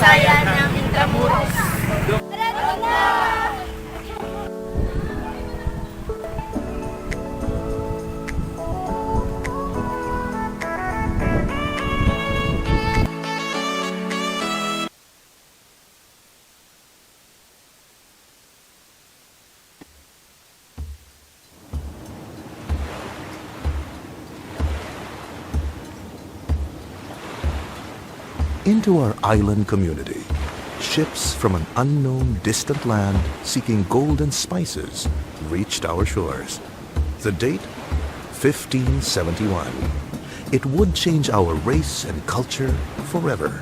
kasaysayan ng Intramuros. Into our island community, ships from an unknown distant land seeking gold and spices reached our shores. The date? 1571. It would change our race and culture forever.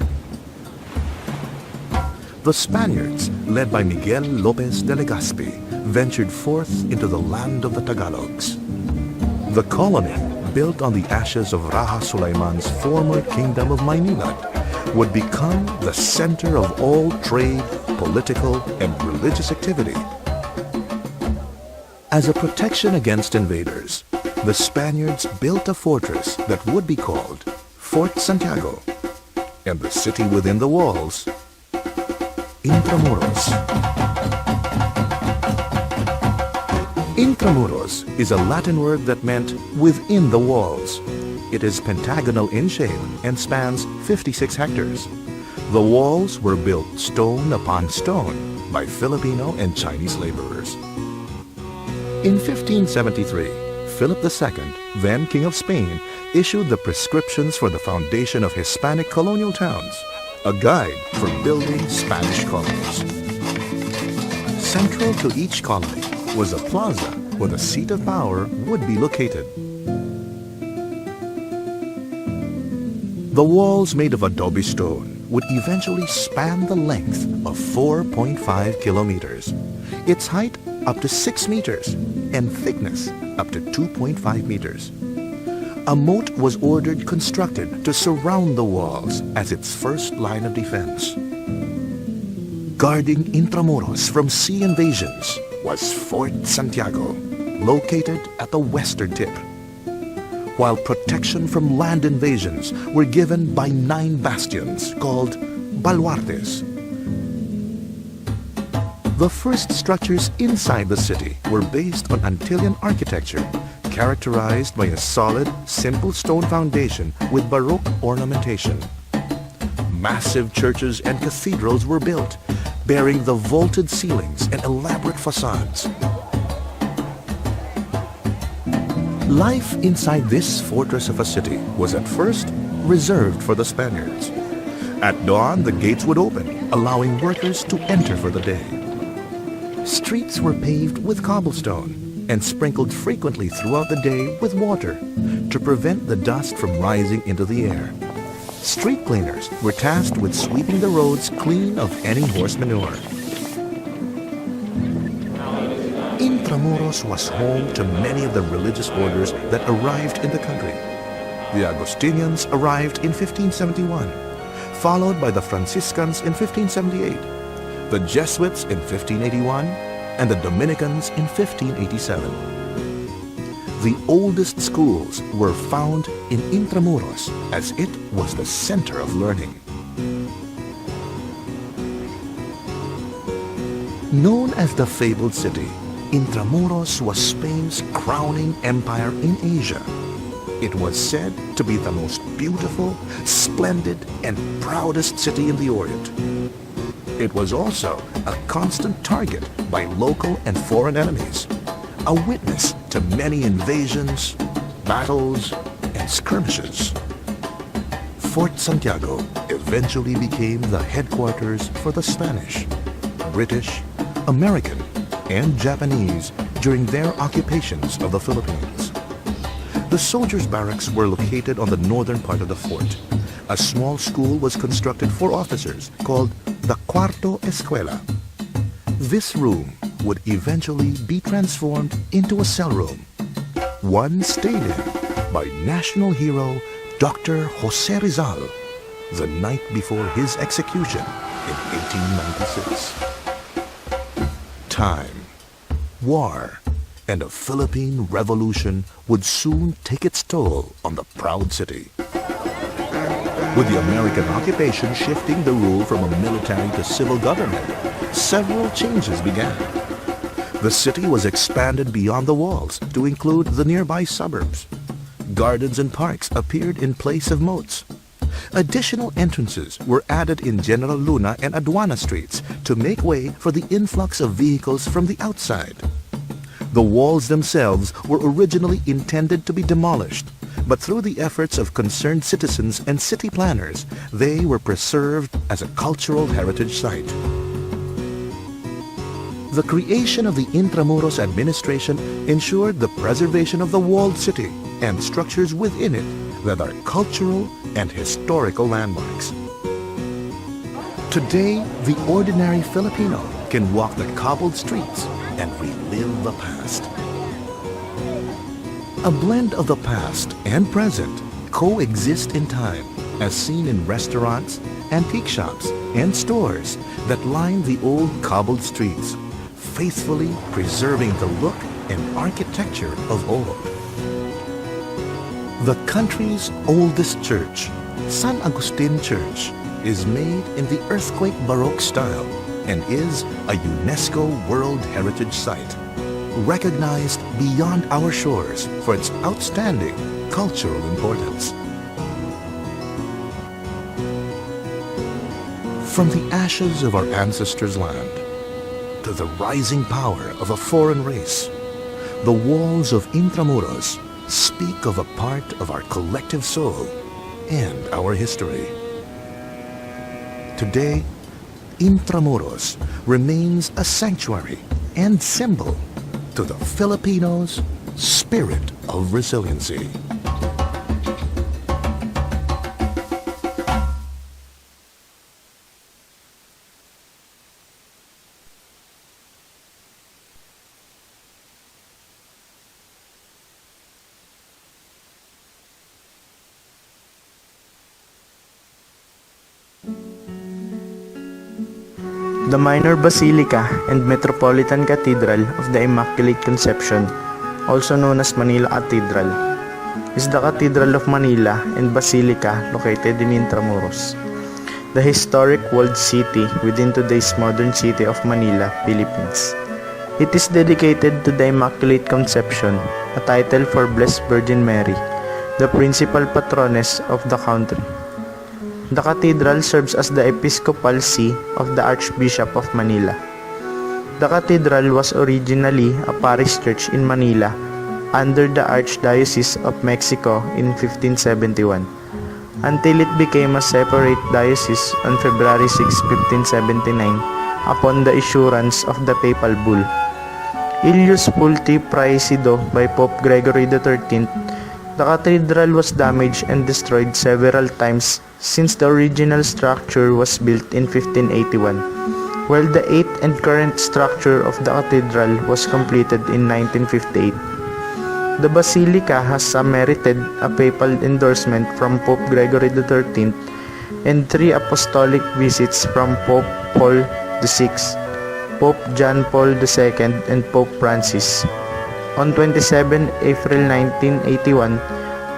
The Spaniards, led by Miguel Lopez de Legazpi, ventured forth into the land of the Tagalogs. The colony, built on the ashes of Raja Sulaiman's former kingdom of Maynilad, would become the center of all trade, political, and religious activity. As a protection against invaders, the Spaniards built a fortress that would be called Fort Santiago, and the city within the walls, Intramuros. Intramuros is a Latin word that meant within the walls. It is pentagonal in shape and spans 56 hectares. The walls were built stone upon stone by Filipino and Chinese laborers. In 1573, Philip II, then King of Spain, issued the prescriptions for the foundation of Hispanic colonial towns, a guide for building Spanish colonies. Central to each colony was a plaza where the seat of power would be located. The walls made of adobe stone would eventually span the length of 4.5 kilometers, its height up to 6 meters, and thickness up to 2.5 meters. A moat was ordered constructed to surround the walls as its first line of defense. Guarding Intramuros from sea invasions was Fort Santiago, located at the western tip, while protection from land invasions were given by 9 bastions called baluartes. The first structures inside the city were based on Antillean architecture, characterized by a solid, simple stone foundation with Baroque ornamentation. Massive churches and cathedrals were built, bearing the vaulted ceilings and elaborate facades. Life inside this fortress of a city was at first reserved for the Spaniards. At dawn, the gates would open, allowing workers to enter for the day. Streets were paved with cobblestone and sprinkled frequently throughout the day with water to prevent the dust from rising into the air. Street cleaners were tasked with sweeping the roads clean of any horse manure. Intramuros was home to many of the religious orders that arrived in the country. The Agustinians arrived in 1571, followed by the Franciscans in 1578, the Jesuits in 1581, and the Dominicans in 1587. The oldest schools were found in Intramuros, as it was the center of learning. Known as the fabled city, Intramuros was Spain's crowning empire in Asia. It was said to be the most beautiful, splendid, and proudest city in the Orient. It was also a constant target by local and foreign enemies, a witness to many invasions, battles, and skirmishes. Fort Santiago eventually became the headquarters for the Spanish, British, American, and Japanese during their occupations of the Philippines. The soldiers' barracks were located on the northern part of the fort. A small school was constructed for officers called the Cuarto Escuela. This room would eventually be transformed into a cell room, one stayed in by national hero Dr. Jose Rizal the night before his execution in 1896. Time, war, and a Philippine revolution would soon take its toll on the proud city. With the American occupation shifting the rule from a military to civil government, several changes began. The city was expanded beyond the walls to include the nearby suburbs. Gardens and parks appeared in place of moats. Additional entrances were added in General Luna and Aduana streets to make way for the influx of vehicles from the outside. The walls themselves were originally intended to be demolished, but through the efforts of concerned citizens and city planners, they were preserved as a cultural heritage site. The creation of the Intramuros administration ensured the preservation of the walled city and structures within it that are cultural and historical landmarks. Today, the ordinary Filipino can walk the cobbled streets and relive the past. A blend of the past and present coexist in time, as seen in restaurants, antique shops, and stores that line the old cobbled streets, faithfully preserving the look and architecture of old. The country's oldest church, San Agustin Church, is made in the earthquake Baroque style and is a UNESCO World Heritage Site, recognized beyond our shores for its outstanding cultural importance. From the ashes of our ancestors' land to the rising power of a foreign race, the walls of Intramuros speak of a part of our collective soul and our history. Today, Intramuros remains a sanctuary and symbol to the Filipinos' spirit of resiliency. The Minor Basilica and Metropolitan Cathedral of the Immaculate Conception, also known as Manila Cathedral, is the Cathedral of Manila and Basilica located in Intramuros, the historic walled city within today's modern city of Manila, Philippines. It is dedicated to the Immaculate Conception, a title for Blessed Virgin Mary, the principal patroness of the country. The cathedral serves as the episcopal see of the Archbishop of Manila. The cathedral was originally a parish church in Manila under the Archdiocese of Mexico in 1571, until it became a separate diocese on February 6, 1579, upon the issuance of the papal bull. Ilius Pulti Praesido by Pope Gregory XIII, the cathedral was damaged and destroyed several times since the original structure was built in 1581, while the eighth and current structure of the cathedral was completed in 1958. The basilica has merited a papal endorsement from Pope Gregory XIII and 3 apostolic visits from Pope Paul VI, Pope John Paul II, and Pope Francis. On 27 April 1981,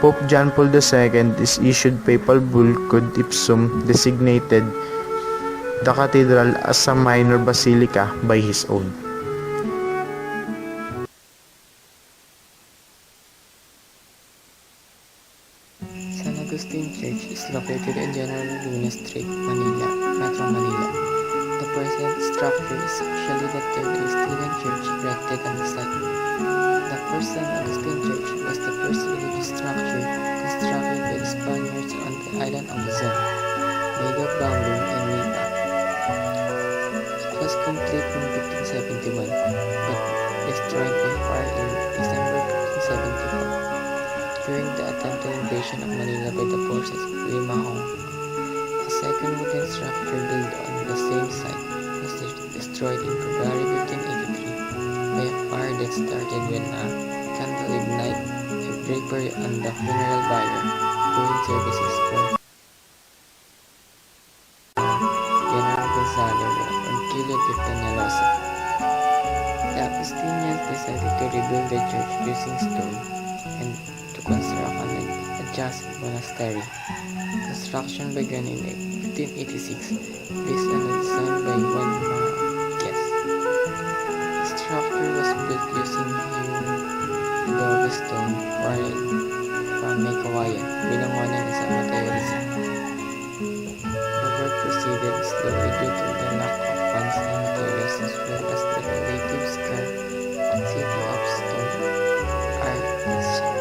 Pope John Paul II is issued papal bull Cod Ipsum designated the cathedral as a minor basilica by his own. San Agustin Church is located in General Luna Street, Manila, Metro Manila. The present structure is actually the third Agustinian church erected on the site. The first San Agustin Church was the first religious structure constructed by the Spaniards on the island of Luzon, made of bamboo and nipa. It was complete in 1571, but destroyed by fire in December 1574 during the attempted invasion of Manila by the forces of Limahong. A second wooden structure built on the same site was destroyed in February 1583 by a fire that started when a candle ignited a drapery on the funeral bier during services for General Gonzalo and killed with Peñalosa. The Agustinians decided to rebuild the church using stone and to construct an Jasper Monastery. Construction began in 1586 based on a design by Juan Marquez. The structure was built using hewn adobe stone quarried from may kawayan, binangonan sa materialism. The work proceeded slowly due to the lack of funds and materials as well as the relative scarcity of stone artisans.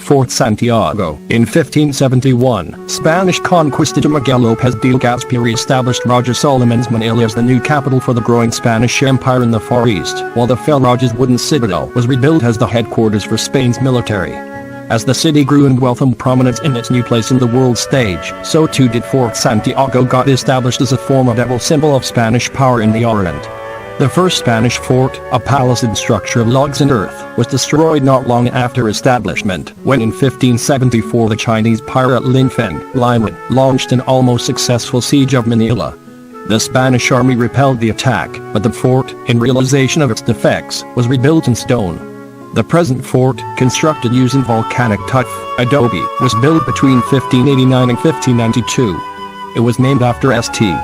Fort Santiago. In 1571, Spanish conquistador Miguel Lopez de Legazpi established Roger Solomon's Manila as the new capital for the growing Spanish Empire in the Far East, while the Roger's wooden citadel was rebuilt as the headquarters for Spain's military. As the city grew in wealth and prominence in its new place in the world stage, so too did Fort Santiago got established as a formidable symbol of Spanish power in the Orient. The first Spanish fort, a palisade structure of logs and earth, was destroyed not long after establishment, when in 1574 the Chinese pirate Lin Fen launched an almost successful siege of Manila. The Spanish army repelled the attack, but the fort, in realization of its defects, was rebuilt in stone. The present fort, constructed using volcanic tuff adobe, was built between 1589 and 1592. It was named after St.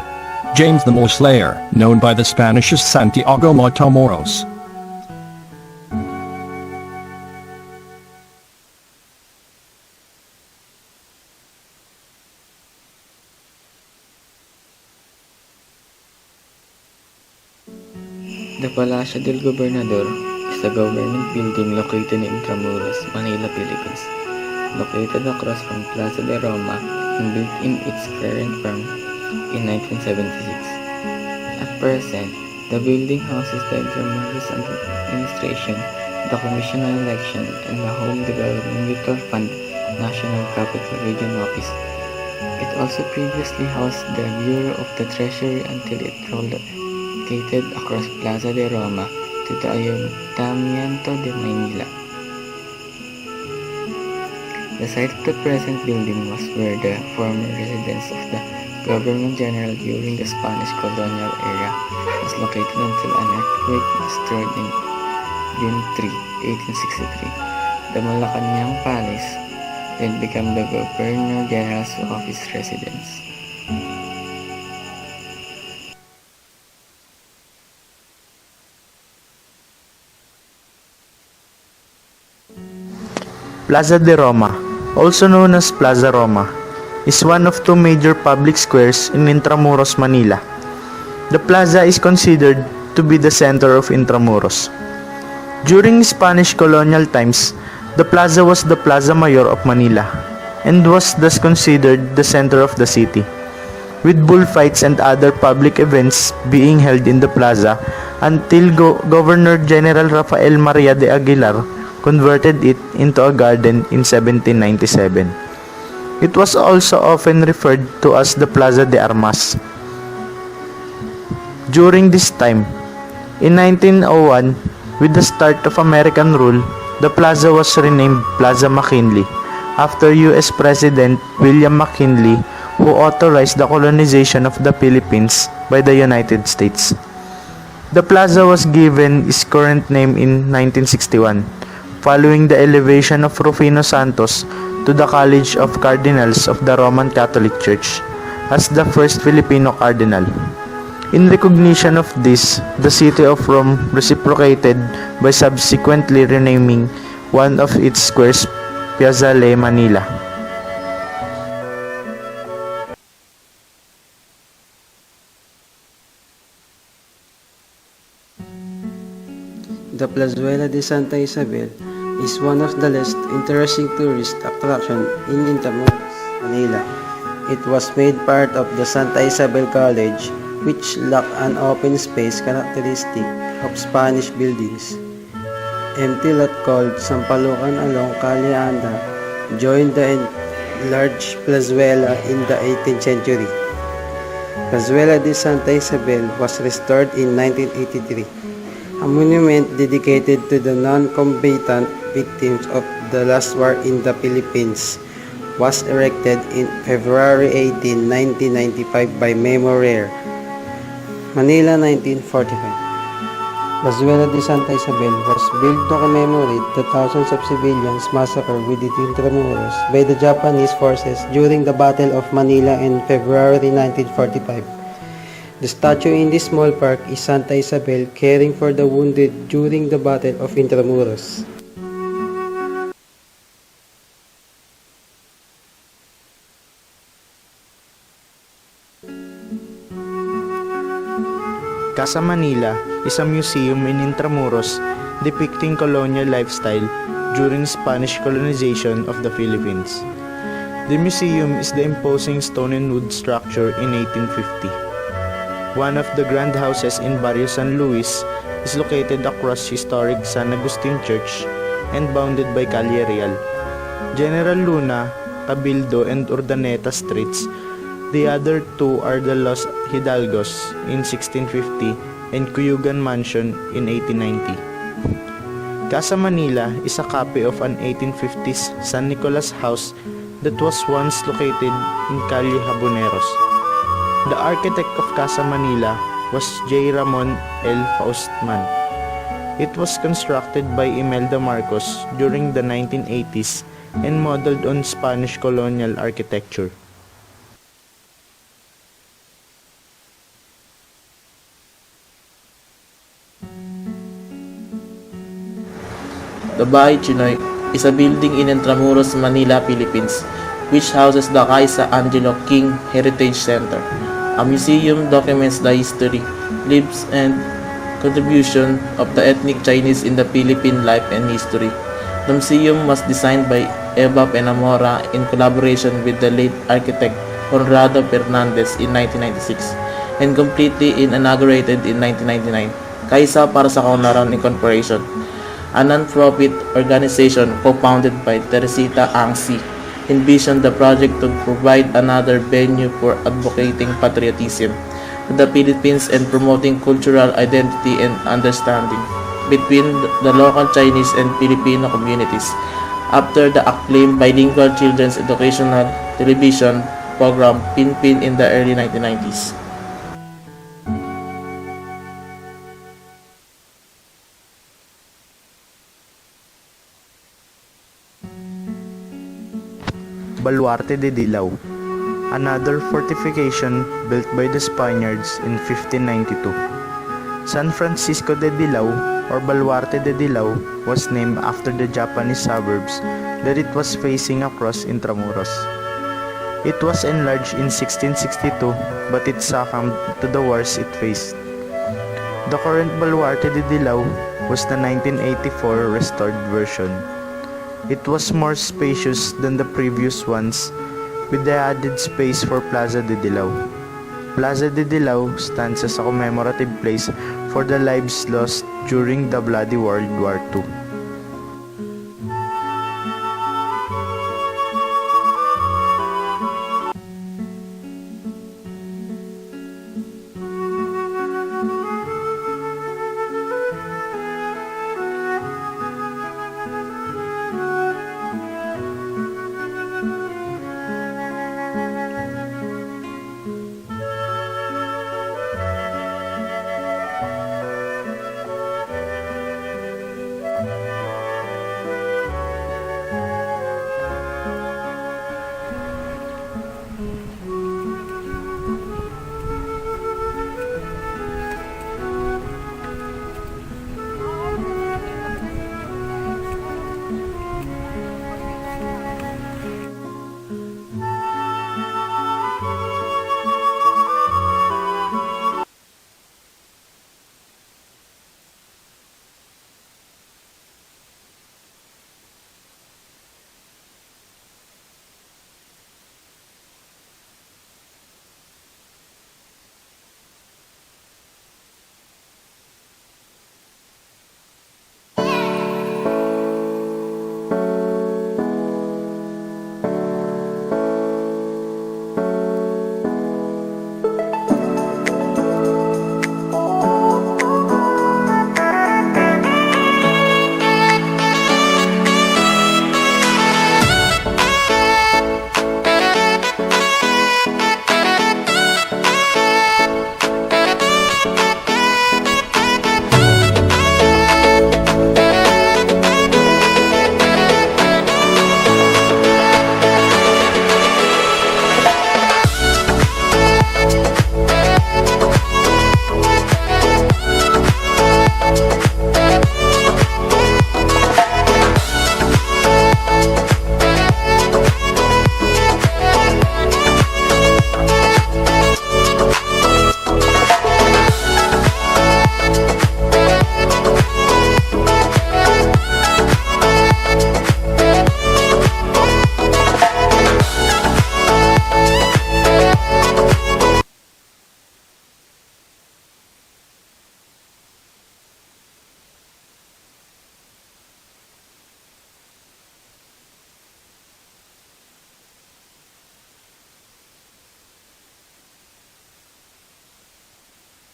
James the Slayer, known by the Spanish as Santiago Matamoros. The Palacio del Gobernador is a government building located in Intramuros, Manila, Philippines. Located across from Plaza de Roma and built in its current form in 1976. At present, the building houses the Intramuros Administration, the Commission on Election, and the Home Development Mutual Fund National Capital Region Office. It also previously housed the Bureau of the Treasury until it relocated across Plaza de Roma to the Ayuntamiento de Manila. The site of the present building was where the former residence of the Government General during the Spanish colonial era was located until an earthquake destroyed in June 3, 1863. The Malacanang Palace then became the Governor General's office residence. Plaza de Roma, also known as Plaza Roma, is one of two major public squares in Intramuros, Manila. The plaza is considered to be the center of Intramuros. During Spanish colonial times, the plaza was the Plaza Mayor of Manila and was thus considered the center of the city, with bullfights and other public events being held in the plaza until Governor General Rafael Maria de Aguilar converted it into a garden in 1797. It was also often referred to as the Plaza de Armas. During this time, in 1901, with the start of American rule, the plaza was renamed Plaza McKinley, after U.S. President William McKinley, who authorized the colonization of the Philippines by the United States. The plaza was given its current name in 1961, following the elevation of Rufino Santos to the College of Cardinals of the Roman Catholic Church as the first Filipino cardinal. In recognition of this, the city of Rome reciprocated by subsequently renaming one of its squares Piazzale Manila. The Plazuela de Santa Isabel is one of the least interesting tourist attractions in Intramuros, Manila. It was made part of the Santa Isabel College, which lacked an open space characteristic of Spanish buildings. Empty lot called Sampalucan along Calle Anda joined the enlarged Plazuela in the 18th century. Plazuela de Santa Isabel was restored in 1983. A monument dedicated to the non-combatant victims of the last war in the Philippines was erected in February 18, 1995 by Memo Rare. Manila, 1945. Plazuela de Santa Isabel was built to commemorate the thousands of civilians massacred within Intramuros by the Japanese forces during the Battle of Manila in February 1945. The statue in this small park is Santa Isabel caring for the wounded during the Battle of Intramuros. Casa Manila is a museum in Intramuros depicting colonial lifestyle during Spanish colonization of the Philippines. The museum is the imposing stone and wood structure in 1850. One of the grand houses in Barrio San Luis is located across historic San Agustin Church and bounded by Calle Real. General Luna, Cabildo, and Urdaneta streets. The other two are the Los Hidalgos in 1650 and Cuyugan Mansion in 1890. Casa Manila is a copy of an 1850s San Nicolas house that was once located in Calle Haboneros. The architect of Casa Manila was J. Ramon L. Faustman. It was constructed by Imelda Marcos during the 1980s and modeled on Spanish colonial architecture. The Bahay Chinoy is a building in Intramuros, Manila, Philippines, which houses the Kaisa Angelo King Heritage Center. A museum documents the history, lives, and contribution of the ethnic Chinese in the Philippine life and history. The museum was designed by Eva Penamora in collaboration with the late architect Conrado Fernandez in 1996 and completely inaugurated in 1999. Kaisa para sa Kaunlaran Incorporation, a non-profit organization co-founded by Teresita Angsi, envisioned the project to provide another venue for advocating patriotism to the Philippines and promoting cultural identity and understanding between the local Chinese and Filipino communities. After the acclaimed bilingual children's educational television program Pinpin in the early 1990s. Baluarte de Dilao, another fortification built by the Spaniards in 1592. San Francisco de Dilao or Baluarte de Dilao was named after the Japanese suburbs that it was facing across Intramuros. It was enlarged in 1662 but it succumbed to the wars it faced. The current Baluarte de Dilao was the 1984 restored version. It was more spacious than the previous ones, with the added space for Plaza de Dilao. Plaza de Dilao stands as a commemorative place for the lives lost during the Bloody World War II.